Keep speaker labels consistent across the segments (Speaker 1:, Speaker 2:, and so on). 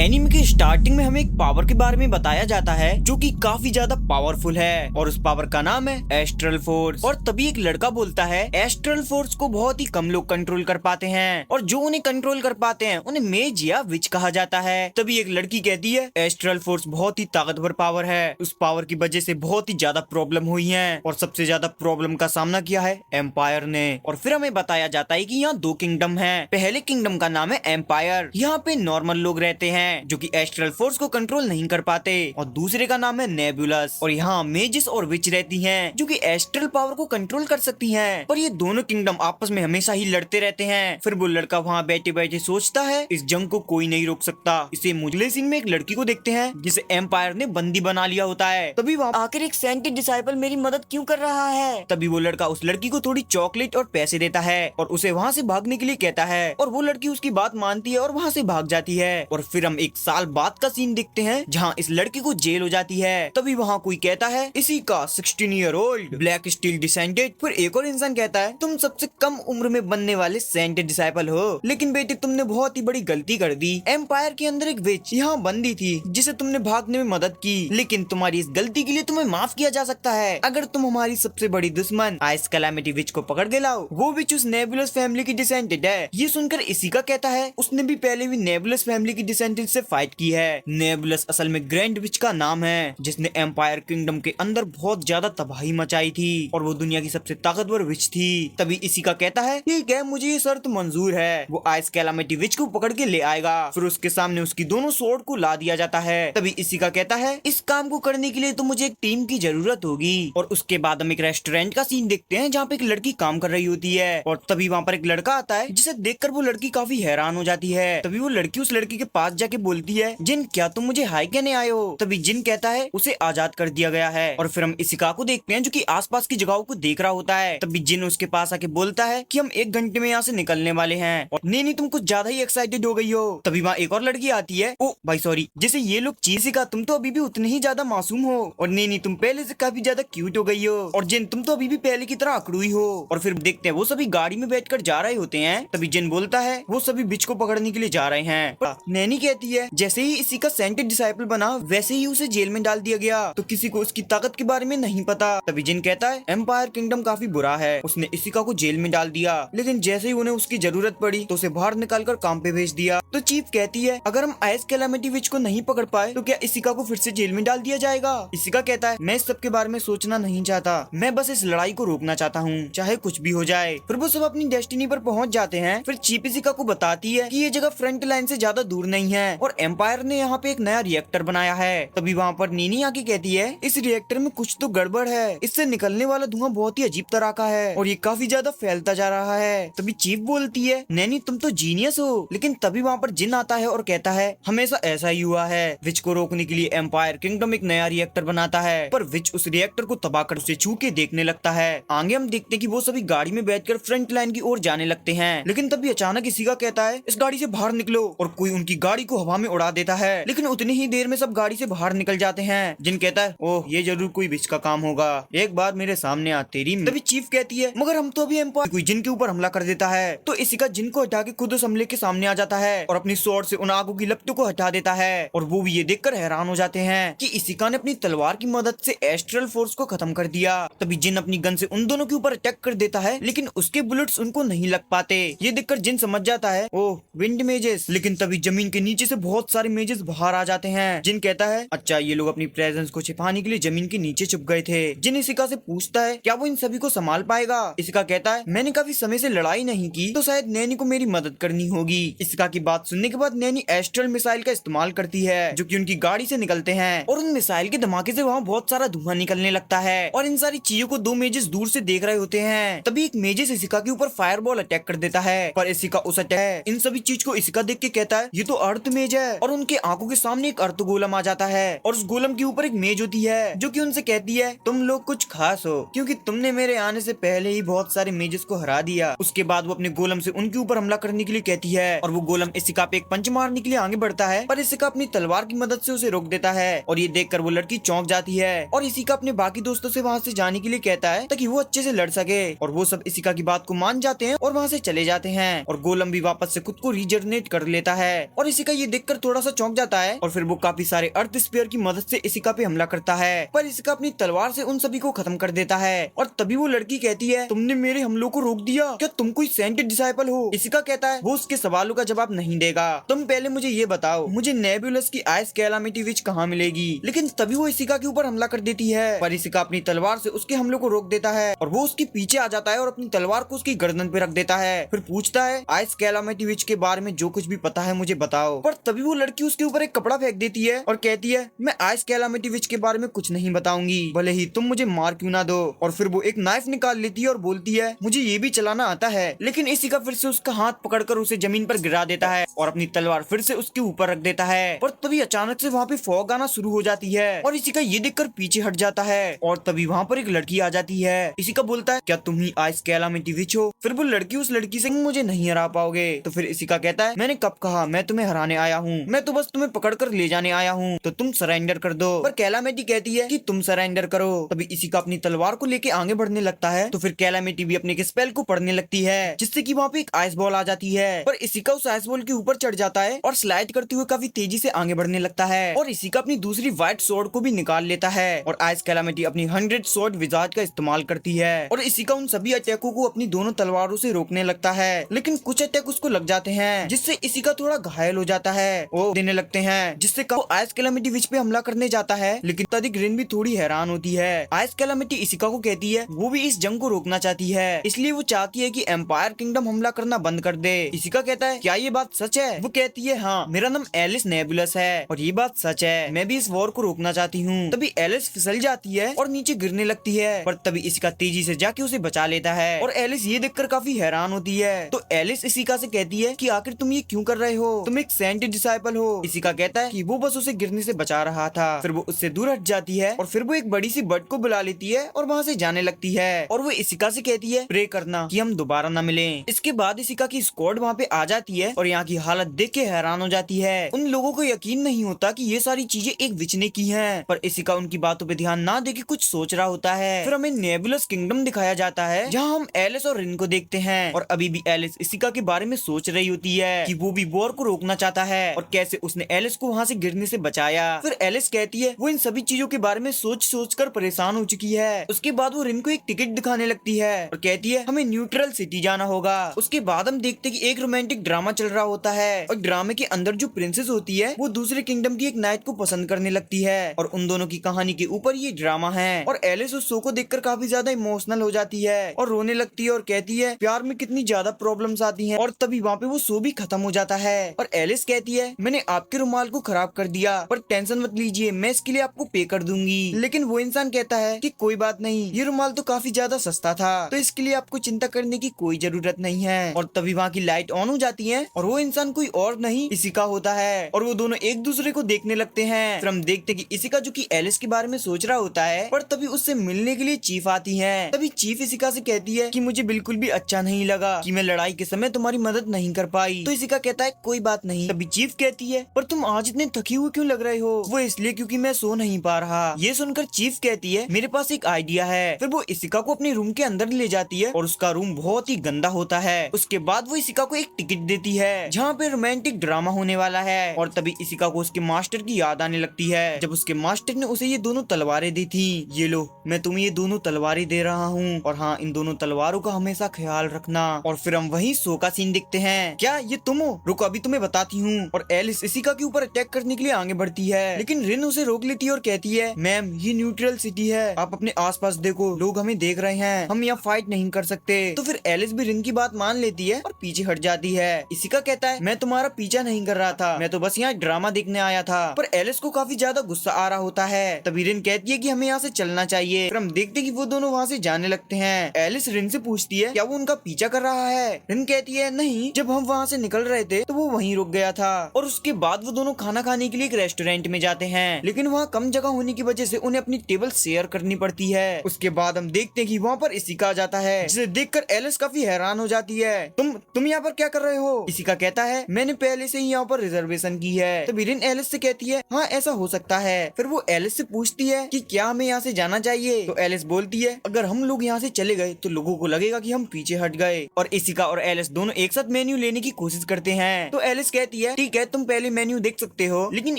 Speaker 1: Anime के starting में हमें एक पावर के बारे में बताया जाता है जो कि काफी ज्यादा पावरफुल है और उस पावर का नाम है एस्ट्रल फोर्स। और तभी एक लड़का बोलता है एस्ट्रल फोर्स को बहुत ही कम लोग कंट्रोल कर पाते हैं और जो उन्हें कंट्रोल कर पाते हैं उन्हें मेज या विच कहा जाता है। तभी एक लड़की कहती है एस्ट्रल फोर्स बहुत ही ताकतवर पावर है, उस पावर की वजह से बहुत ही ज्यादा प्रॉब्लम हुई है और सबसे ज्यादा प्रॉब्लम का सामना किया है एम्पायर ने। और फिर हमें बताया जाता है कि यहाँ दो किंगडम है। पहले किंगडम का नाम है एम्पायर, यहाँ पे नॉर्मल लोग रहते हैं जो कि एस्ट्रल फोर्स को कंट्रोल नहीं कर पाते, और दूसरे का नाम है नेबुलस और यहाँ मेजिस और विच रहती हैं जो कि एस्ट्रल पावर को कंट्रोल कर सकती हैं। पर ये दोनों किंगडम आपस में हमेशा ही लड़ते रहते हैं। फिर वो लड़का वहाँ बैठे बैठे सोचता है इस जंग को कोई नहीं रोक सकता। इसे मुगले सीन में एक लड़की को देखते हैं जिसे एम्पायर ने बंदी बना लिया होता है। तभी वहाँ आखिर एक सेंटेड डिसाइपल मेरी मदद क्यों कर रहा है। तभी वो लड़का उस लड़की को थोड़ी चॉकलेट और पैसे देता है और उसे वहाँ से भागने के लिए कहता है और वो लड़की उसकी बात मानती है और वहाँ से भाग जाती है। और फिर हम एक साल बाद का सीन देखते हैं जहाँ इस लड़की को जेल हो जाती है। तभी वहाँ कोई कहता है इसी का 16 year old black steel descended. फिर एक और इंसान कहता है तुम सबसे कम उम्र में बनने वाले सेंटेड डिसाइपल हो, लेकिन बेटे तुमने बहुत ही बड़ी गलती कर दी। एम्पायर के अंदर एक विच यहाँ बंदी थी जिसे तुमने भागने में मदद की, लेकिन तुम्हारी इस गलती के लिए तुम्हें माफ किया जा सकता है अगर तुम हमारी सबसे बड़ी दुश्मन आइस कैलामिटी विच को पकड़ के लाओ। वो विच उस नेबुलस फैमिली की डिसेंडेड है। ये सुनकर इसी का कहता है उसने भी पहले भी नेबुलस फैमिली की डिसेंडेड से फाइट की है। नेबुलस असल में ग्रैंड विच का नाम है जिसने एम्पायर किंगडम के अंदर बहुत ज्यादा तबाही मचाई थी और वो दुनिया की सबसे ताकतवर विच थी। तभी इसी का कहता है ठीक है मुझे ये शर्त मंजूर है। वो आइस कैलामिटी विच को पकड़ के ले आएगा। फिर उसके सामने उसकी दोनों स्वॉर्ड को ला दिया जाता है। तभी इसी का कहता है इस काम को करने के लिए तो मुझे एक टीम की जरूरत होगी। और उसके बाद हम एक रेस्टोरेंट का सीन देखते हैं जहाँ पे एक लड़की काम कर रही होती है और तभी वहाँ पर एक लड़का आता है जिसे देखकर वो लड़की काफी हैरान हो जाती है। तभी वो लड़की उस लड़की के पास जाके बोलती है जिन क्या तुम मुझे हाई कहने आए हो। तभी जिन कहता है उसे आजाद कर दिया गया है। और फिर हम इसिका को देखते हैं जो कि आसपास की जगहों को देख रहा होता है। तभी जिन उसके पास आके बोलता है कि हम 1 घंटे में यहाँ से निकलने वाले हैं और नहीं तुम कुछ ज्यादा ही एक्साइटेड हो गई हो। तभी वहाँ एक और लड़की आती है ओ भाई सॉरी जिसे ये लोग चीज का तुम तो अभी भी उतने ही ज्यादा मासूम हो और नहीं तुम पहले से काफी ज्यादा क्यूट हो गई हो और जिन तुम तो अभी भी पहले की तरह अकड़ुई हो। और फिर देखते हैं वो सभी गाड़ी में बैठकर जा रहे होते हैं। तभी जिन बोलता है वो सभी बिच को पकड़ने के लिए जा रहे हैं। नैनी कहती है जैसे ही इसी का सेंटेड डिसाइपल बना वैसे ही उसे जेल में डाल दिया गया तो किसी को उसकी ताकत के बारे में नहीं पता। तभी जिन कहता है एम्पायर किंगडम काफी बुरा है, उसने इसिका को जेल में डाल दिया लेकिन जैसे ही उन्हें उसकी जरूरत पड़ी तो उसे बाहर निकालकर काम पे भेज दिया। तो चीफ कहती है अगर हम आइस कैलामिटी विच को नहीं पकड़ पाए तो क्या इसिका को फिर से जेल में डाल दिया जाएगा। इसिका कहता है मैं इस सब के बारे में सोचना नहीं चाहता, मैं बस इस लड़ाई को रोकना चाहता हूँ चाहे कुछ भी हो जाए। फिर वो सब अपनी डेस्टिनी पर पहुँच जाते हैं। फिर चीफ इसिका को बताती है कि ये जगह फ्रंट लाइन से ज्यादा दूर नहीं है और एम्पायर ने यहाँ पे एक नया रिएक्टर बनाया है। तभी वहाँ पर नीनी आके कहती है इस रिएक्टर में कुछ तो गड़बड़ है, इससे निकलने वाला धुआं बहुत ही अजीब तरह का है और ये काफी ज्यादा फैलता जा रहा है। तभी चीफ बोलती है नैनी तुम तो जीनियस हो। लेकिन तभी वहाँ पर जिन आता है और कहता है हमेशा ऐसा ही हुआ है। विच को रोकने के लिए एम्पायर किंगडम एक नया रिएक्टर बनाता है पर विच उस रिएक्टर को तबाह कर उसे छू के देखने लगता है। आगे हम देखते हैं कि वो सभी गाड़ी में बैठकर फ्रंट लाइन की ओर जाने लगते हैं। लेकिन तभी अचानक इसी का कहता है इस गाड़ी से बाहर निकलो और कोई उनकी गाड़ी को हवा में उड़ा देता है। लेकिन उतनी ही देर में सब गाड़ी से बाहर निकल जाते हैं। जिन कहता है ओह ये जरूर कोई विच का काम होगा, एक बार मेरे सामने आ तेरी। तभी चीफ कहती है मगर हम तो अभी एम्पायर कोई जिन के ऊपर हमला कर देता है। तो इसी का जिन को हटा के खुद उस हमले के सामने आ जाता है और अपनी स्वॉर्ड से उन आगों की लपटों को हटा देता है। और वो भी ये देखकर हैरान हो जाते हैं कि इसिका ने अपनी तलवार की मदद से एस्ट्रल फोर्स को खत्म कर दिया। तभी जिन अपनी गन से उन दोनों के ऊपर अटैक कर देता है लेकिन उसके बुलेट्स उनको नहीं लग पाते। ये देखकर जिन समझ जाता है ओह विंड मेजेस। लेकिन तभी जमीन के नीचे से बहुत सारे मेजेस बाहर आ जाते हैं। जिन कहता है अच्छा ये लोग अपनी प्रेजेंस को छिपाने के लिए जमीन के नीचे छुप गए थे। जिन इसिका से पूछता है क्या वो इन सभी को संभाल पाएगा। इसिका कहता है मैंने काफी समय से लड़ाई नहीं की तो शायद नैनी को मेरी मदद करनी होगी। इसिका की बात सुनने के बाद नैनी एस्ट्रल मिसाइल का इस्तेमाल करती है जो कि उनकी गाड़ी से निकलते हैं और उन मिसाइल के धमाके से वहाँ बहुत सारा धुआं निकलने लगता है और इन सारी चीजों को 2 मेजेस दूर से देख रहे होते हैं। तभी एक मेजेस इसिका के ऊपर फायरबॉल अटैक कर देता है पर इसिका उस अटैक इन सभी चीज को इसिका देख के कहता है ये तो अर्थ मेज है और उनके आंखों के सामने एक अर्थ गोलम आ जाता है और उस गोलम के ऊपर एक मेज होती है जो कि उनसे कहती है तुम लोग कुछ खास हो क्योंकि तुमने मेरे आने से पहले ही बहुत सारे मेजेस को हरा दिया। उसके बाद वो अपने गोलम से उनके ऊपर हमला करने के लिए कहती है और वो गोलम इसिका पे एक पंच मारने के लिए आगे बढ़ता है पर इसिका अपनी तलवार की मदद से उसे रोक देता है और ये देखकर वो लड़की चौंक जाती है और इसिका अपने बाकी दोस्तों से वहाँ से जाने के लिए कहता है ताकि वो अच्छे से लड़ सके और वो सब इसिका की बात को मान जाते हैं और वहाँ से चले जाते हैं और गोलम भी वापस से खुद को रीजनरेट कर लेता है और इसिका ये देखकर थोड़ा सा चौंक जाता है और फिर वो काफी सारे अर्थ स्पीयर की मदद से इसिका पे हमला करता है, पर इसिका अपनी तलवार से उन सभी को खत्म कर देता है। और तभी वो लड़की कहती है, तुमने मेरे हमलों को रोक दिया, क्या तुम कोई सेंट डिसाइपल हो? इसिका कहता है वो उसके सवालों का जवाब नहीं देगा, तुम पहले मुझे ये बताओ, मुझे नेबुलस की आइस कैलामिटी विच कहाँ मिलेगी? लेकिन तभी वो इसिका के ऊपर हमला कर देती है, पर इसिका अपनी तलवार से उसके हमलों को रोक देता है और वो उसके पीछे आ जाता है और अपनी तलवार को उसकी गर्दन पे रख देता है। फिर पूछता है, आइस कैलामिटी विच के बारे में जो कुछ भी पता है मुझे बताओ। पर तभी वो लड़की उसके ऊपर एक कपड़ा फेंक देती है और कहती है, मैं आइस कैलामिटी विच के बारे में कुछ नहीं बताऊंगी, भले ही तुम मुझे मार क्यों ना दो। और फिर वो एक नाइफ निकाल लेती है और बोलती है, मुझे ये भी चलाना आता है। लेकिन इसिका फिर से उसका हाथ पकड़कर उसे जमीन पर गिरा देता है और अपनी तलवार फिर से उसके ऊपर रख देता है। पर तभी अचानक से वहाँ पे फॉग आना शुरू हो जाती है और इसिका ये देखकर पीछे हट जाता है और तभी वहाँ पर एक लड़की आ जाती है। इसिका बोलता है, क्या तुम ही आइस कैलामिटी विच हो? फिर वो लड़की उस लड़की से, मुझे नहीं हरा पाओगे। तो फिर इसिका कहता है, मैंने कब कहा मैं तुम्हें हराने आया हूँ, मैं तो बस तुम्हें पकड़ कर ले जाने आया हूँ, तो तुम सरेंडर कर दो। पर कैलामिटी कहती है कि तुम सरेंडर करो। तभी इसिका अपनी तलवार को लेके आगे बढ़ने लगता है, तो फिर कैलामिटी भी अपने स्पेल को पढ़ने लगती है, जिससे कि वहाँ पे एक आइस बॉल आ जाती है। पर इसिका उस आइस बॉल के ऊपर चढ़ जाता है और स्लाइड करते हुए काफी तेजी से आगे बढ़ने लगता है और इसिका अपनी दूसरी व्हाइट स्वॉर्ड को भी निकाल लेता है और आइस कैलामिटी अपनी 100 स्वॉर्ड विजार्ड का इस्तेमाल करती है और इसिका उन सभी अटैकों को अपनी दोनों तलवारों से रोकने लगता है। लेकिन कुछ अटैक उसको लग जाते हैं, जिससे इसिका थोड़ा घायल हो जाता है, वो देने लगते हैं, जिससे वो आइस कैलामिटी विच पे हमला करने जाता है। लेकिन तभी रिन भी थोड़ी हैरान होती है। आइस कैलामिटी इसिका को कहती है वो भी इस जंग को रोकना चाहती है, इसलिए वो चाहती है कि एम्पायर किंगडम हमला करना बंद कर दे। इसिका कहता है, क्या ये बात सच है? वो कहती है, हाँ, मेरा नाम एलिस नेबुलस है और ये बात सच है, मैं भी इस वॉर को रोकना चाहती हूँ। तभी एलिस फिसल जाती है और नीचे गिरने लगती है, पर तभी इसिका तेजी से जाके उसे बचा लेता है और एलिस ये देखकर काफी हैरान होती है। तो एलिस इसिका से कहती है कि आखिर तुम ये क्यों कर रहे हो, तुम एक सेंट डिसाइपल हो। इसिका कहता है कि वो बस उसे गिरने से बचा रहा था। फिर वो उससे दूर हट जाती है और फिर वो एक बड़ी सी बर्ड को बुला लेती है और वहाँ से जाने लगती है और वो इसिका से कहती है, प्रे करना कि हम दोबारा न मिलें। इसके बाद इसिका की स्क्वाड वहाँ पे आ जाती है और यहाँ की हालत देख के हैरान हो जाती है। उन लोगों को यकीन नहीं होता कि ये सारी चीजें एक विच ने की हैं, पर इसिका उनकी बातों पे ध्यान ना देके कुछ सोच रहा होता है। फिर हमें नेबुलस किंगडम दिखाया जाता है, जहाँ हम एलिस और रिन को देखते हैं और अभी भी एलिस इसिका के बारे में सोच रही होती है कि वो भी वॉर को रोकना चाहता है और कैसे उसने एलिस को वहाँ से गिरने से बचाया। फिर एलिस कहती है वो इन सभी चीजों के बारे में सोच कर परेशान हो चुकी है। उसके बाद वो रिन को एक टिकट दिखाने लगती है और कहती है हमें न्यूट्रल सिटी जाना होगा। उसके बाद हम देखते कि एक रोमांटिक ड्रामा चल रहा होता है और ड्रामे के अंदर जो प्रिंसेस होती है वो दूसरे किंगडम की एक नाइट को पसंद करने लगती है और उन दोनों की कहानी के ऊपर ये ड्रामा है। और एलिस उस शो को देखकर काफी ज्यादा इमोशनल हो जाती है और रोने लगती है और कहती है प्यार में कितनी ज्यादा प्रॉब्लम्स आती हैं। और तभी वहाँ पे वो शो भी खत्म हो जाता है और एलिस कहती है मैंने आपके रुमाल को खराब कर दिया, पर टेंशन मत लीजिए, मैं इसके लिए आपको पे कर दूंगी। लेकिन वो इंसान कहता है कि कोई बात नहीं, ये रुमाल तो काफी ज्यादा सस्ता था, तो इसके लिए आपको चिंता करने की कोई जरूरत नहीं है। और तभी वहाँ की लाइट ऑन हो जाती है और वो इंसान कोई और नहीं इसिका होता है और वो दोनों एक दूसरे को देखने लगते हैं। फिर हम देखते कि इसिका जो कि एलिस के बारे में सोच रहा होता है, पर तभी उससे मिलने के लिए चीफ आती है। तभी चीफ इसिका से कहती है कि मुझे बिल्कुल भी अच्छा नहीं लगा कि मैं लड़ाई के समय तुम्हारी मदद नहीं कर पाई। तो इसिका कहता है कोई बात नहीं। तभी चीफ कहती है पर तुम आज इतने थके हुए क्यों लग रहे हो? वो इसलिए क्योंकि मैं सो नहीं पा रहा। ये सुनकर चीफ कहती है मेरे पास एक आइडिया है। फिर वो इसिका को अपने रूम के अंदर ले जाती है और उसका रूम बहुत ही गंदा होता है। उसके बाद वो इसिका को एक टिकट देती है जहाँ पे रोमांटिक ड्रामा होने वाला है और तभी इसिका को उसके मास्टर की याद आने लगती है, जब उसके मास्टर ने उसे ये दोनों तलवारें दी थी। ये लो, मैं तुम्हें ये दोनों तलवारें दे रहा हूँ और हाँ, इन दोनों तलवारों का हमेशा ख्याल रखना। और फिर हम वही शो का सीन देखते हैं। क्या ये तुम हो? रुको, अभी तुम्हें बताती हूँ। और एलिस इसिका के ऊपर अटैक करने के लिए आगे बढ़ती है, लेकिन रिन उसे रोक लेती है और कहती है मैम, ये न्यूट्रल सिटी है, आप अपने आसपास देखो, लोग हमें देख रहे हैं, हम यहाँ फाइट नहीं कर सकते। तो फिर एलिस भी रिन की बात मान लेती है और पीछे हट जाती है। इसिका कहता है मैं तुम्हारा पीछा नहीं कर रहा था, मैं तो बस यहाँ ड्रामा देखने आया था। पर एलिस को काफी ज्यादा गुस्सा आ रहा होता है। तभी रिन कहती है कि हमें यहाँ से चलना चाहिए। फिर हम देखते कि वो दोनों वहाँ से जाने लगते हैं। एलिस रिन से पूछती है क्या वो उनका पीछा कर रहा है? रिन कहती है नहीं, जब हम वहाँ से निकल रहे थे तो वो वहीं रुक गया था। और उसके बाद वो दोनों खाना खाने के लिए एक रेस्टोरेंट में जाते हैं, लेकिन वहाँ कम जगह होने की वजह से उन्हें अपनी टेबल शेयर करनी पड़ती है। उसके बाद हम देखते हैं कि वहाँ पर इसिका आ जाता है, जिसे देखकर एलिस काफी हैरान हो जाती है। तुम यहाँ पर क्या कर रहे हो? इसिका कहता है मैंने पहले से ही यहाँ पर रिजर्वेशन की है। तभी रिन एलिस से कहती है हाँ, ऐसा हो सकता है। फिर वो एलिस से पूछती है कि क्या हमें यहाँ से जाना चाहिए? तो एलिस बोलती है अगर हम लोग यहाँ से चले गए तो लोगों को लगेगा कि हम पीछे हट गए। और इसिका और एलिस दोनों एक साथ मेन्यू लेने की कोशिश करते हैं। तो एलिस कहती है ठीक है तुम पहले मेन्यू देख सकते हो, लेकिन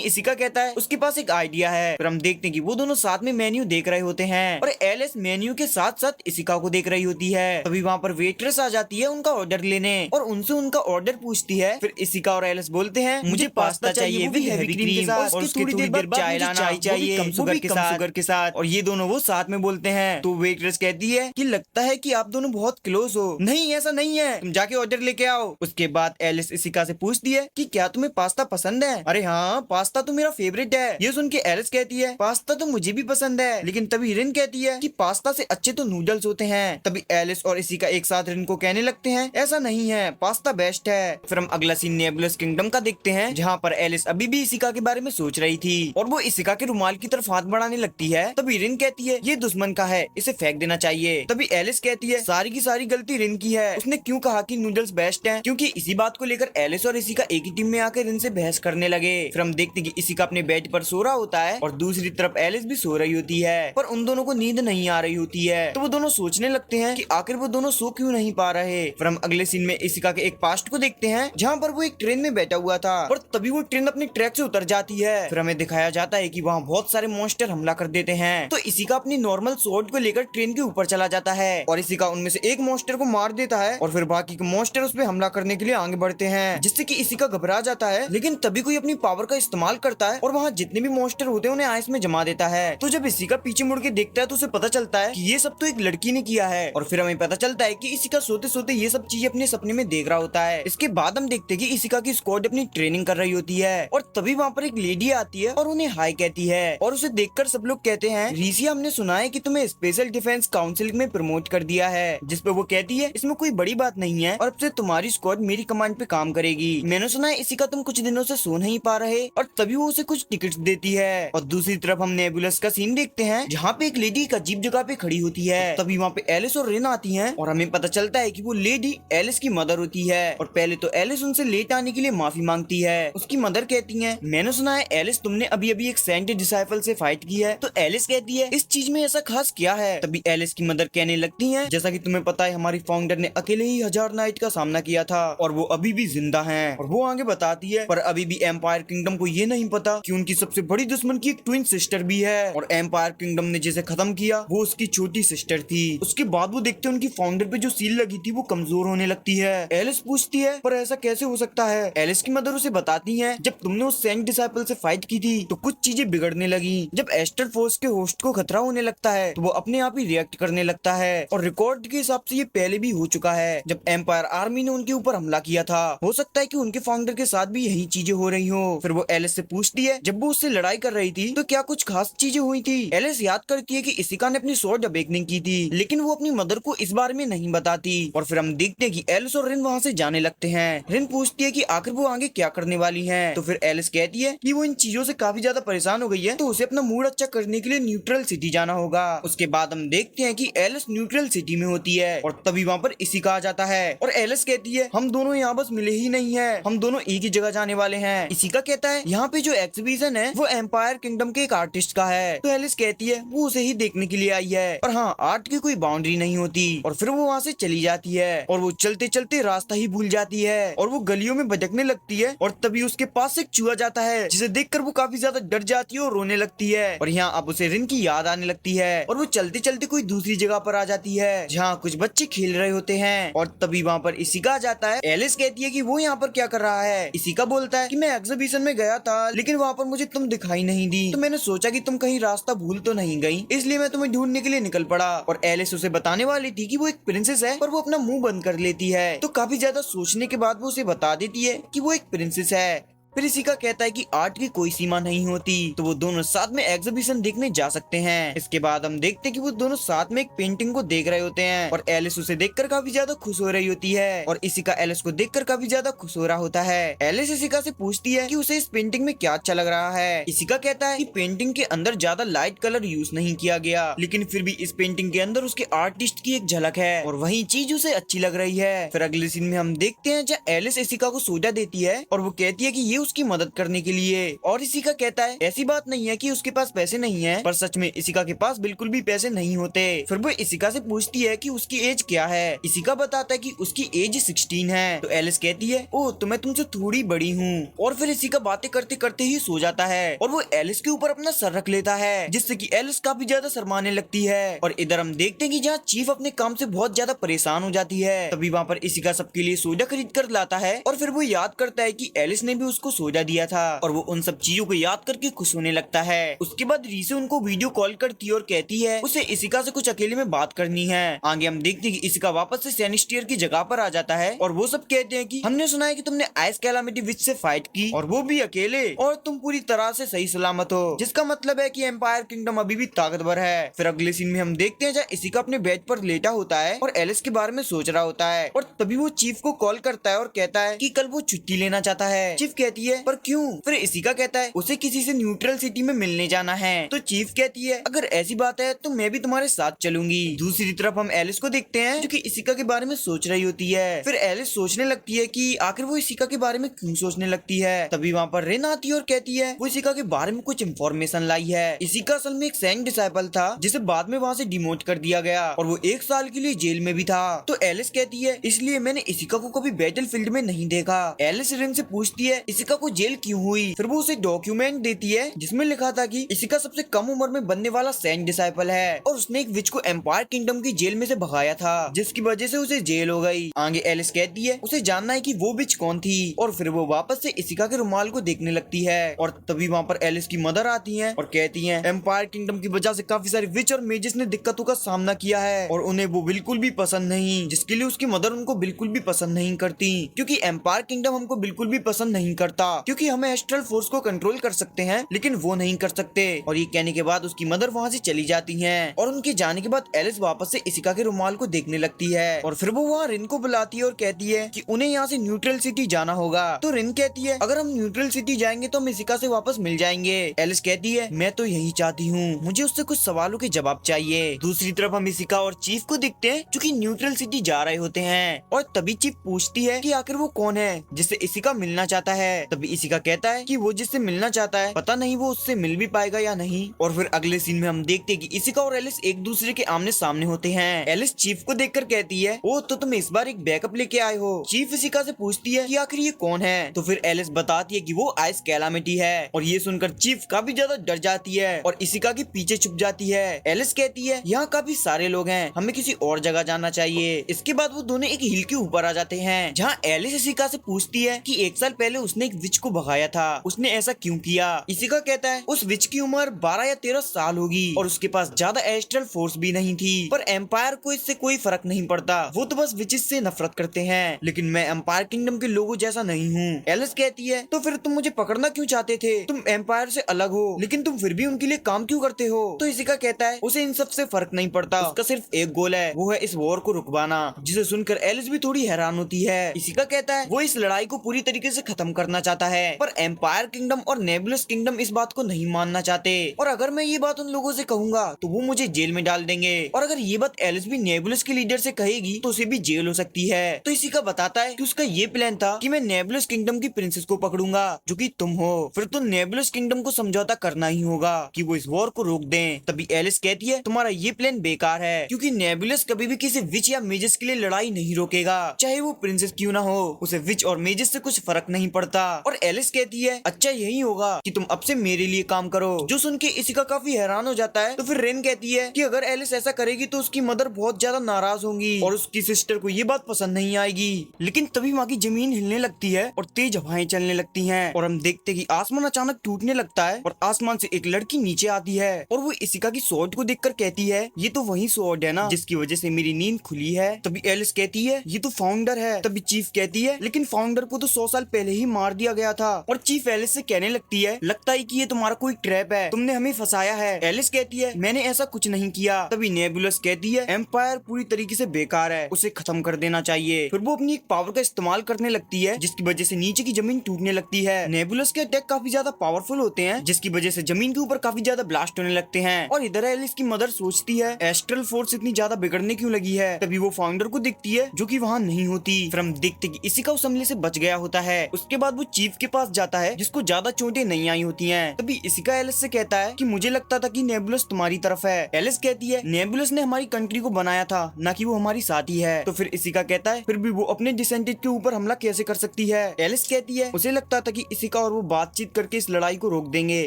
Speaker 1: इसिका कहता है उसके पास एक आइडिया है। फिर हम देखते हैं कि वो दोनों साथ में मेन्यू देख रहे होते हैं और एलिस मेन्यू के साथ साथ इसिका को देख रही होती है। तभी वहाँ पर वेट्रेस आ जाती है उनका ऑर्डर लेने और उनसे उनका ऑर्डर पूछती है। फिर इसिका और एलिस बोलते हैं मुझे पास्ता चाहिए विद हेवी क्रीम के साथ और उसके थोड़ी देर बाद चाय लाना चाहिए कम शुगर के साथ। और ये दोनों वो साथ में बोलते हैं। तो वेट्रेस कहती है कि लगता है कि आप दोनों बहुत क्लोज हो। नहीं ऐसा नहीं है, तुम जाके ऑर्डर लेके आओ। उसके बाद एलिस इसिका से पूछती है कि क्या तुम्हें पास्ता पसंद है? अरे हाँ पास्ता तो मेरा फेवरेट है। ये सुन के एलिस कहती है पास्ता तो मुझे भी पसंद है, लेकिन तभी रिन कहती है कि पास्ता से अच्छे तो नूडल्स होते हैं। तभी एलिस और इसिका एक साथ रिन को कहने लगते हैं ऐसा नहीं है, पास्ता बेस्ट है। फिर हम अगला सीन नेबुलस किंगडम का देखते हैं, जहाँ पर एलिस अभी भी इसिका के बारे में सोच रही थी और वो इसिका के रुमाल की तरफ हाथ बढ़ाने लगती है। तभी रिन कहती है ये दुश्मन का है, इसे फेंक देना चाहिए। तभी एलिस कहती है सारी की सारी गलती रिन की है, उसने क्यों कहा कि नूडल्स बेस्ट हैं? क्योंकि इसी बात को लेकर एलिस और इसिका एक ही टीम में आकर रिन से बहस करने लगे। फिर हम देखते कि इसिका अपने बेड पर सो रहा होता है और दूसरी तरफ एलिस भी सो रही होती है, पर उन दोनों को नींद नहीं आ रही होती है। तो वो दोनों सोचने लगते हैं कि आखिर वो दोनों सो क्यों नहीं पा रहे। फिर हम अगले सीन में इसिका के एक पास्ट को देखते हैं, जहाँ पर वो एक ट्रेन में बैठा हुआ था और तभी वो ट्रेन अपने ट्रैक से उतर जाती है। फिर हमें दिखाया जाता है कि वहाँ बहुत सारे मॉन्स्टर हमला कर देते हैं। तो इसिका अपनी नॉर्मल स्वॉर्ड को लेकर ट्रेन के ऊपर चला जाता है और इसिका उनमें से एक मॉन्स्टर को मार देता है और फिर बाकी के मॉन्स्टर उस पर हमला करने के लिए आगे बढ़ते हैं, जिससे कि इसिका घबरा जाता है। लेकिन तभी कोई अपनी पावर का इस्तेमाल करता है और वहाँ जितने भी मॉन्स्टर होते हैं उन्हें आइस में जमा देता है। तो जब इसिका पीछे मुड़ के देखता है तो उसे पता चलता है कि ये सब तो एक लड़की ने किया है। और फिर हमें पता चलता है कि इसिका सोते सोते ये सब चीजें अपने सपने में देख रहा होता है। इसके बाद हम देखते हैं कि इसिका की स्क्वाड अपनी ट्रेनिंग कर रही होती है और तभी वहाँ पर एक लेडी आती है और उन्हें हाई कहती है और उसे देखकर सब लोग कहते हैं रीसिया हमने सुना है कि तुम्हें स्पेशल डिफेंस काउंसिल में प्रमोट कर दिया है। जिस पे वो कहती है इसमें कोई बड़ी बात नहीं है और अब से तुम्हारी स्क्वाड मेरी कमांड पे काम करेगी। मैंने सुना है इसिका तुम कुछ दिनों से सो नहीं पा रहे और तभी वो उसे कुछ टिकट्स देती है। और दूसरी तरफ हम नेबुलस का सीन देखते हैं, जहाँ पे एक लेडी एक अजीब जगह पे खड़ी होती है। तभी वहाँ पे एलिस और रिन आती हैं और हमें पता चलता है कि वो लेडी एलिस की मदर होती है। और पहले तो एलिस उनसे लेट आने के लिए माफी मांगती है। उसकी मदर कहती है मैंने सुना है एलिस तुमने अभी अभी एक सेंट डिसाइपल से फाइट की है। तो एलिस कहती है इस चीज में ऐसा खास क्या है? तभी एलिस की मदर कहने लगती है जैसा कि तुम्हें पता है हमारी फाउंडर ने अकेले ही 1000 नाइट का सामना किया था और वो अभी भी जिंदा हैं। और वो आगे बताती है पर अभी भी एम्पायर किंगडम को ये नहीं पता कि उनकी सबसे बड़ी दुश्मन की एक ट्विन सिस्टर भी है और एम्पायर किंगडम ने जिसे खत्म किया वो उसकी छोटी सिस्टर थी। उसके बाद वो देखते हैं उनकी फाउंडर पे जो सील लगी थी वो कमजोर होने लगती है। एलिस पूछती है पर ऐसा कैसे हो सकता है? एलिस की मदर उसे बताती है जब तुमने उस सेंट डिसाइपल से फाइट की थी तो कुछ चीजें बिगड़ने लगी। जब एस्ट्रल फोर्स के होस्ट को खतरा होने लगता है तो वो अपने आप ही रिएक्ट करने लगता है और रिकॉर्ड के हिसाब से ये पहले भी हो चुका है जब एम्पायर आर्मी ने उनके ऊपर हमला किया था। हो सकता है कि उनके फाउंडर के साथ भी यही चीजें हो रही हो। फिर वो एलिस से पूछती है जब वो उससे लड़ाई कर रही थी तो क्या कुछ खास चीजें हुई थी? एलिस याद करती है कि इसिका ने अपनी स्वॉर्ड अवेकनिंग की थी, लेकिन वो अपनी मदर को इस बारे में नहीं बताती। और फिर हम देखते हैं कि एलिस और रिन वहाँ से जाने लगते हैं। रिन पूछती है कि आखिर वो आगे क्या करने वाली हैं। तो फिर एलिस कहती है कि वो इन चीजों से काफी ज्यादा परेशान हो गई है तो उसे अपना मूड अच्छा करने के लिए न्यूट्रल सिटी जाना होगा। उसके बाद हम देखते हैं कि एलिस न्यूट्रल सिटी में होती है और तभी वहाँ पर इसिका आ जाता है और एलिस कहती है हम दोनों यहाँ बस मिले ही नहीं है, हम दोनों एक ही जगह जाने वाले हैं। इसिका कहता है यहाँ पे जो एग्जीबिशन है वो एम्पायर किंगडम के एक आर्टिस्ट का है। तो एलिस कहती है वो उसे ही देखने के लिए आई है और हाँ आर्ट की कोई बाउंड्री नहीं होती। और फिर वो वहाँ से चली जाती है और वो चलते चलते रास्ता ही भूल जाती है और वो गलियों में भटकने लगती है और तभी उसके पास एक चूहा जाता है जिसे देखकर वो काफी ज्यादा डर जाती है और रोने लगती है। और यहाँ अब उसे रिन की याद आने लगती है और वो चलते चलते कोई दूसरी जगह पर आ जाती है जहाँ कुछ बच्चे खेल रहे होते हैं और तभी वहाँ पर इसिका आ जाता है। एलिस कहती है कि वो यहाँ पर क्या कर रहा है? इसिका बोलता है कि मैं एग्जीबिशन में गया था लेकिन वहाँ पर मुझे तुम दिखाई नहीं दी तो मैंने सोचा कि तुम कहीं रास्ता भूल तो नहीं गई, इसलिए मैं तुम्हें ढूंढने के लिए निकल पड़ा। और एलिस उसे बताने वाली थी कि वो एक प्रिंसेस है पर वो अपना मुंह बंद कर लेती है। तो काफी ज्यादा सोचने के बाद वो उसे बता देती है कि वो एक प्रिंसेस है। फिर इसिका कहता है कि आर्ट की कोई सीमा नहीं होती तो वो दोनों साथ में एग्जीबिशन देखने जा सकते हैं। इसके बाद हम देखते हैं कि वो दोनों साथ में एक पेंटिंग को देख रहे होते हैं और एलिस उसे देखकर काफी ज्यादा खुश हो रही होती है और इसिका एलिस को देखकर काफी ज्यादा खुश हो रहा होता है। एलिस इसिका से पूछती है कि उसे इस पेंटिंग में क्या अच्छा लग रहा है। इसिका कहता है कि पेंटिंग के अंदर ज्यादा लाइट कलर यूज नहीं किया गया, लेकिन फिर भी इस पेंटिंग के अंदर उसके आर्टिस्ट की एक झलक है और वही चीज उसे अच्छी लग रही है। फिर अगले सीन में हम देखते हैं जहाँ एलिस इसिका को सोडा देती है और वो कहती है कि ये उसकी मदद करने के लिए। और इसिका कहता है ऐसी बात नहीं है कि उसके पास पैसे नहीं है, पर सच में इसिका के पास बिल्कुल भी पैसे नहीं होते। फिर वो इसिका से पूछती है कि उसकी एज क्या है। इसिका बताता है कि उसकी एज 16 है। तो एलिस कहती है ओह तो मैं तुमसे थोड़ी बड़ी हूँ। और फिर इसिका बातें करते करते ही सो जाता है और वो एलिस के ऊपर अपना सर रख लेता है, जिससे कि एलिस काफी ज्यादा शर्माने लगती है। और इधर हम देखते हैं कि जहाँ चीफ अपने काम से बहुत ज्यादा परेशान हो जाती है, तभी वहाँ पर इसिका सबके लिए सोडा खरीद कर लाता है। और फिर वो याद करता है कि एलिस ने भी उसको सोडा दिया था और वो उन सब चीजों को याद करके खुश होने लगता है। उसके बाद रीसे उनको वीडियो कॉल करती है और कहती है उसे इसिका से कुछ अकेले में बात करनी है। आगे हम देखते हैं कि इसिका वापस से सैनिस्टियर की जगह पर आ जाता है और वो सब कहते हैं कि हमने सुना है कि तुमने आइस कैलामिटी विच से फाइट की और वो भी अकेले, और तुम पूरी तरह से सही सलामत हो, जिसका मतलब है कि एम्पायर किंगडम अभी भी ताकतवर है। फिर अगले सीन में हम देखते हैं जहाँ इसिका अपने बेड पर लेटा होता है और एलिस के बारे में सोच रहा होता है और तभी वो चीफ को कॉल करता है और कहता है कि कल वो छुट्टी लेना चाहता है। चीफ कहती है पर क्यों? फिर इसिका कहता है उसे किसी से न्यूट्रल सिटी में मिलने जाना है। तो चीफ कहती है अगर ऐसी बात है तो मैं भी तुम्हारे साथ चलूंगी। दूसरी तरफ हम एलिस को देखते हैं जो कि इसिका के बारे में सोच रही होती है। फिर एलिस सोचने लगती है कि आखिर वो इसिका के बारे में क्यों सोचने लगती है। तभी वहाँ पर रिन आती है और कहती है वो इसिका के बारे में कुछ इन्फॉर्मेशन लाई है। इसिका असल में एक सैंग डिसाइपल था जिसे बाद में वहाँ से डिमोट कर दिया गया और वो 1 साल के लिए जेल में भी था। तो एलिस कहती है इसलिए मैंने इसिका को कभी बैटल फील्ड में नहीं देखा। एलिस रिन से पूछती है इसिका को जेल क्यों हुई। फिर वो उसे डॉक्यूमेंट देती है जिसमें लिखा था कि इसिका सबसे कम उम्र में बनने वाला सैंग डिसाइपल है और उसने एक विच को एम्पायर किंगडम की जेल में से भगाया था, जिसकी वजह से उसे जेल हो गई। आगे एलिस कहती है उसे जानना है कि वो विच कौन थी और फिर वो वापस से इसिका के रुमाल को देखने लगती है। और तभी वहाँ पर एलिस की मदर आती है और कहती है एम्पायर किंगडम की वजह से काफी सारे विच और मेजेस ने दिक्कतों का सामना किया है और उन्हें वो बिल्कुल भी पसंद नहीं, जिसके लिए उसकी मदर उनको बिल्कुल भी पसंद नहीं करती, क्योंकि एम्पायर किंगडम हमको बिल्कुल भी पसंद नहीं करता, क्योंकि हमें एस्ट्रल फोर्स को कंट्रोल कर सकते हैं लेकिन वो नहीं कर सकते। और ये कहने के बाद उसकी मदर वहाँ से चली जाती है और उनके जाने के बाद एलिस वापस से इसिका के रुमाल को देखने लगती है और फिर वो वहाँ रिन को बुलाती है और कहती है कि उन्हें यहाँ से न्यूट्रल सिटी जाना होगा। तो रिन कहती है अगर हम न्यूट्रल सिटी जाएंगे तो हम इसिका से वापस मिल जाएंगे। एलिस कहती है मैं तो यही चाहती हूँ, मुझे उससे कुछ सवालों के जवाब चाहिए। दूसरी तरफ हम इसिका और चीफ को देखते हैं जो कि न्यूट्रल सिटी जा रहे होते हैं और तभी चीफ पूछती है कि आखिर वो कौन है जिससे इसिका मिलना चाहता है। तभी इसिका कहता है कि वो जिससे मिलना चाहता है पता नहीं वो उससे मिल भी पाएगा या नहीं। और फिर अगले सीन में हम देखते हैं कि इसिका और एलिस एक दूसरे के आमने सामने होते हैं। एलिस चीफ को देखकर कहती है ओ तो तुम इस बार एक बैकअप लेके आए हो। चीफ इसिका से पूछती है कि आखिर ये कौन है। तो फिर एलिस बताती है कि वो आइस कैलामिटी है और ये सुनकर चीफ काफी ज्यादा डर जाती है और इसिका के पीछे छुप जाती है। एलिस कहती है यहाँ काफी सारे लोग हैं, हमें किसी और जगह जाना चाहिए। इसके बाद वो दोनों एक हिल के ऊपर आ जाते हैं जहाँ एलिस इसिका से पूछती है कि 1 साल पहले उसने एक विच को भगाया था, उसने ऐसा क्यों किया। इसिका कहता है उस विच की उम्र 12 या 13 साल होगी और उसके पास ज्यादा एस्ट्रल फोर्स भी नहीं थी, पर एम्पायर को इससे कोई फर्क नहीं पड़ता, वो तो बस विचेस से नफरत करते हैं, लेकिन मैं एम्पायर किंगडम के लोगों जैसा नहीं हूँ। एलिस कहती है तो फिर तुम मुझे पकड़ना क्यों चाहते थे, तुम एम्पायर से अलग हो लेकिन तुम फिर भी उनके लिए काम क्यों करते हो। तो इसिका कहता है उसे इन सब से फर्क नहीं पड़ता, उसका सिर्फ एक गोल है, वो है इस वॉर को रुकवाना। जिसे सुनकर एलिस भी थोड़ी हैरान होती है। इसिका कहता है वो इस लड़ाई को पूरी तरीके से खत्म करना चाहता है, पर एम्पायर किंगडम और नेबुलस किंगडम इस बात को नहीं मानना चाहते और अगर मैं ये बात उन लोगों से कहूंगा तो वो मुझे जेल में डाल देंगे और अगर ये बात एलिस भी नेबुलस के लीडर से कहेगी तो उसे भी जेल हो सकती है। तो इसिका बताता है कि उसका ये प्लान था कि मैं नेबुलस किंगडम की प्रिंसेस को पकड़ूंगा जो कि तुम हो, फिर तो नेबुलस किंगडम को समझौता करना ही होगा कि वो इस वॉर को रोक दें। तभी एलिस कहती है तुम्हारा ये प्लान बेकार है, क्योंकि नेबुलस कभी भी किसी विच या मेजस के लिए लड़ाई नहीं रोकेगा, चाहे वो प्रिंसेस क्यों ना हो, उसे विच और मेजस से कुछ फर्क नहीं पड़ता। और एलिस कहती है अच्छा यही होगा कि तुम अब से मेरे लिए काम करो। जो सुन के इसिका काफी हैरान हो जाता है। तो फिर रेन कहती है कि अगर एलिस ऐसा करेगी तो उसकी मदर बहुत ज्यादा नाराज होंगी और उसकी सिस्टर को ये बात पसंद नहीं आएगी। लेकिन तभी वहाँ की जमीन हिलने लगती है और तेज हवाएं चलने लगती हैं और हम देखते हैं कि आसमान अचानक टूटने लगता है और आसमान से एक लड़की नीचे आती है और वो इसिका की स्वॉर्ड को देखकर कहती है ये तो वही स्वॉर्ड है ना जिसकी वजह से मेरी नींद खुली है। तभी एलिस कहती है ये तो फाउंडर है। तभी चीफ कहती है लेकिन फाउंडर को तो 100 साल पहले ही मार दिया गया था। और चीफ एलिस से कहने लगती है लगता है कि ये तुम्हारा कोई ट्रैप है, तुमने हमें फंसाया है। एलिस कहती है मैंने ऐसा कुछ नहीं किया। तभी नेबुलस कहती है एम्पायर पूरी तरीके से बेकार है, उसे खत्म कर देना चाहिए। फिर वो अपनी एक पावर का इस्तेमाल करने लगती है जिसकी वजह से नीचे की जमीन टूटने लगती है। नेबुलस के अटैक काफी ज्यादा पावरफुल होते हैं जिसकी वजह से जमीन के ऊपर काफी ज्यादा ब्लास्ट होने लगते हैं। और इधर एलिस की मदर सोचती है एस्ट्रल फोर्स इतनी ज्यादा बिगड़ने क्यों लगी है। तभी वो फाउंडर को दिखती है जो कि वहाँ नहीं होती। फिर हम देखते कि इसिका उस हमले से बच गया होता है। उसके बाद वो चीफ के पास जाता है जिसको ज्यादा चोटें नहीं आई होती हैं। तभी इसिका एलिस से कहता है कि मुझे लगता था कि नेबुलस तुम्हारी तरफ है। एलिस कहती है नेबुलस ने हमारी कंट्री को बनाया था, ना कि वो हमारी साथी है। तो फिर इसिका कहता है फिर भी वो अपने डिसेंडेंट के ऊपर हमला कैसे कर सकती है। एलिस कहती है उसे लगता था कि इसिका और वो बातचीत करके इस लड़ाई को रोक देंगे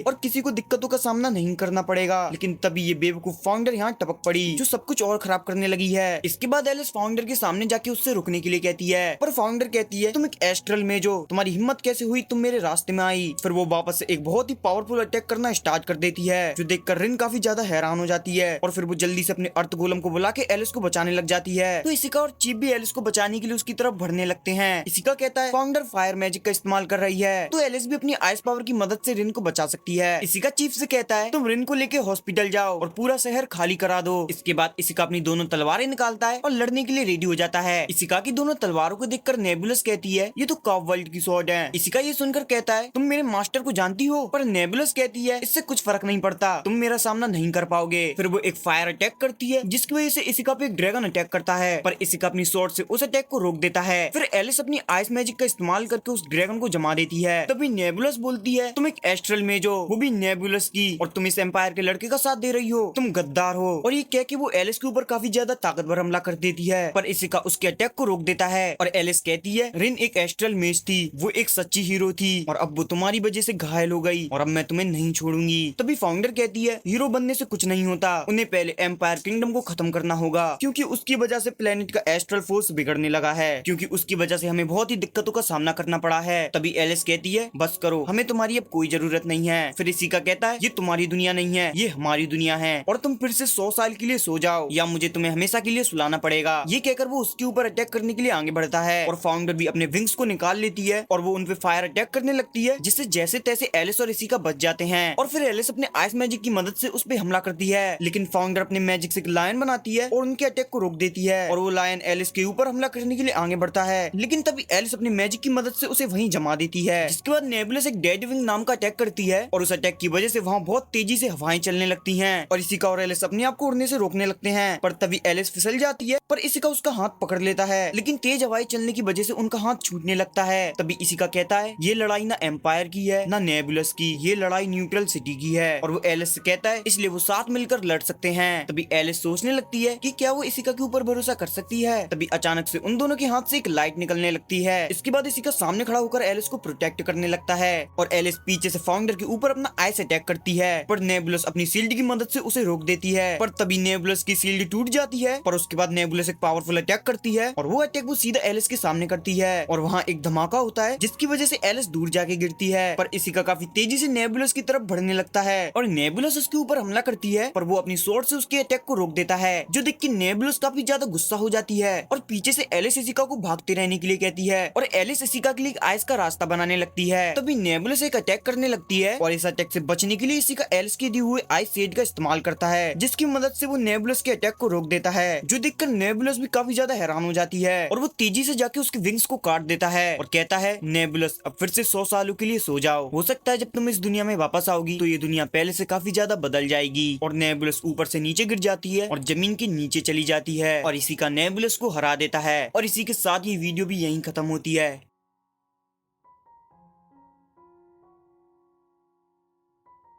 Speaker 1: और किसी को दिक्कतों का सामना नहीं करना पड़ेगा। लेकिन तभी ये बेवकूफ फाउंडर यहाँ टपक पड़ी जो सब कुछ और खराब करने लगी है। इसके बाद एलिस फाउंडर के सामने जाके उससे रुकने के लिए कहती है, पर फाउंडर कहती है तुम एक एस्ट्रल में जो तुम्हारी हिम्मत कैसे हुई, तुम मेरे रास्ते में आई। फिर वो वापस से एक बहुत ही पावरफुल अटैक करना स्टार्ट कर देती है, जो देखकर रिन काफी ज्यादा हैरान हो जाती है। और फिर वो जल्दी से अपने अर्थ गोलम को बुला के एलिस को बचाने लग जाती है। तो इसिका और चीफ भी एलिस को बचाने के लिए उसकी तरफ बढ़ने लगते हैं। इसिका कहता है फाउंडर फायर मैजिक का इस्तेमाल कर रही है, तो एलिस भी अपनी आइस पावर की मदद से रिन को बचा सकती है। इसिका चीफ से कहता है तुम रिन को लेके हॉस्पिटल जाओ और पूरा शहर खाली करा दो। इसके बाद इसिका अपनी दोनों तलवारें निकालता है और लड़ने के लिए रेडी हो जाता है। इसिका की दोनों तलवारों को देखकर नेबुलस कहती है ये तो कॉप वर्ल्ड की स्वॉर्ड है। इसिका ये सुनकर कहता है तुम मेरे मास्टर को जानती हो, पर नेबुलस कहती है इससे कुछ फर्क नहीं पड़ता, तुम मेरा सामना नहीं कर पाओगे। फिर वो एक फायर अटैक करती है जिसकी वजह से इसिका पे एक ड्रैगन अटैक करता है, पर इसिका अपनी स्वॉर्ड से उस अटैक को रोक देता है। फिर एलिस अपनी आइस मैजिक का इस्तेमाल करके उस ड्रैगन को जमा देती है। तभी नेबुलस बोलती है तुम एक एस्ट्रल में जो, वो भी नेबुलस की, और तुम इस एम्पायर के लड़के का साथ दे रही हो, तुम गद्दार हो। और ये कह के वो एलिस के ऊपर काफी ज्यादा ताकतवर हमला कर देती है, पर इसिका उसके अटैक को रोक देता है। और एलिस कहती है रिन एक एस्ट्रल मेज थी, वो एक सच्ची हीरो थी, और अब वो तुम्हारी वजह से घायल हो गई और अब मैं तुम्हें नहीं छोड़ूंगी। तभी फाउंडर कहती है हीरो बनने से कुछ नहीं होता, उन्हें पहले एम्पायर किंगडम को खत्म करना होगा, क्योंकि उसकी वजह से प्लेनेट का एस्ट्रल फोर्स बिगड़ने लगा है, क्योंकि उसकी वजह से हमें बहुत ही दिक्कतों का सामना करना पड़ा है। तभी एलिस कहती है बस करो, हमें तुम्हारी अब कोई जरूरत नहीं है। फिर इसिका कहता है ये तुम्हारी दुनिया नहीं है, ये हमारी दुनिया है, और तुम फिर से 100 साल के लिए सो जाओ या मुझे तुम्हें हमेशा के लिए सुलाना पड़ेगा। ये कहकर वो उसके ऊपर अटैक करने के लिए आगे बढ़ता है, और फाउंडर भी अपने विंग्स को निकाल लेती है और वो उन पे फायर अटैक करने लगती है, जिससे जैसे तैसे एलिस और इसिका बच जाते हैं। और फिर एलिस अपने आइस मैजिक की मदद से उस पे हमला करती है, लेकिन फाउंडर अपने मैजिक से एक लायन बनाती है और उनके अटैक को रोक देती है, और वो लायन एलिस के ऊपर हमला करने के लिए आगे बढ़ता है, लेकिन तभी एलिस अपनी मैजिक की मदद से उसे वहीं जमा देती है। जिसके बाद नेबुलस एक डेड विंग नाम का अटैक करती है, और उस अटैक की वजह से वहाँ बहुत तेजी से हवाएं चलने लगती हैं, और इसिका और एलिस अपने आप को उड़ने से रोकने लगते हैं। पर तभी एलिस फिसल जाती है, पर इसिका उसका हाथ पकड़ लेता है, लेकिन तेज हवाएं चलने की वजह से उनका हाथ छूटने लगता है। तभी इसिका कहता है ये लड़ाई ना एम्पायर की है ना नेबुलस की, ये लड़ाई न्यूट्रल सिटी की है। और वो एलिस से कहता है इसलिए वो साथ मिलकर लड़ सकते हैं। तभी एलिस सोचने लगती है कि क्या वो इसिका के ऊपर भरोसा कर सकती है। तभी अचानक से उन दोनों के हाथ से एक लाइट निकलने लगती है। इसके बाद इसिका सामने खड़ा होकर एलिस को प्रोटेक्ट करने लगता है, और एलिस पीछे से फाउंडर के ऊपर अपना आइस अटैक करती है, पर नेबुलस अपनी शील्ड की मदद से उसे रोक देती है। पर तभी नेबुलस की शील्ड टूट जाती है, पर उसके बाद नेबुलस एक पावरफुल अटैक करती है, और वो अटैक वो सीधा एलिस के सामने करती है, और वहाँ एक धमाका होता है जिसकी वजह से एलिस दूर जाके गिरती है। पर इसिका काफी तेजी से नेबुलस की तरफ बढ़ने लगता है, और नेबुलस उसके ऊपर हमला करती है, पर वो अपनी स्वॉर्ड से उसके अटैक को रोक देता है, जो देख के नेबुलस काफी ज्यादा गुस्सा हो जाती है, और पीछे से एलिस इसिका को भागते रहने के लिए कहती है, और एलिस इसिका के लिए आइस का रास्ता बनाने लगती है। तभी नेबुलस एक अटैक करने लगती है, और इस अटैक से बचने के लिए इसिका एलिस के दिए हुए आइस शेड का इस्तेमाल करता है, जिसकी मदद से वो नेबुलस के अटैक को रोक देता है, जो देखकर नेबुलस भी काफी ज्यादा हैरान हो जाती है, और वो तेजी से जाके उसके विंग्स को काट देता है, और कहता है नेबुलस अब फिर से 100 सालों के लिए सो जाओ, हो सकता है जब तुम इस दुनिया में वापस आओगी तो ये दुनिया पहले से काफी ज्यादा बदल जाएगी। और नेबुलस ऊपर से नीचे गिर जाती है और जमीन के नीचे चली जाती है, और इसी का नेबुलस को हरा देता है। और इसी के साथ ये वीडियो भी यहीं खत्म होती है।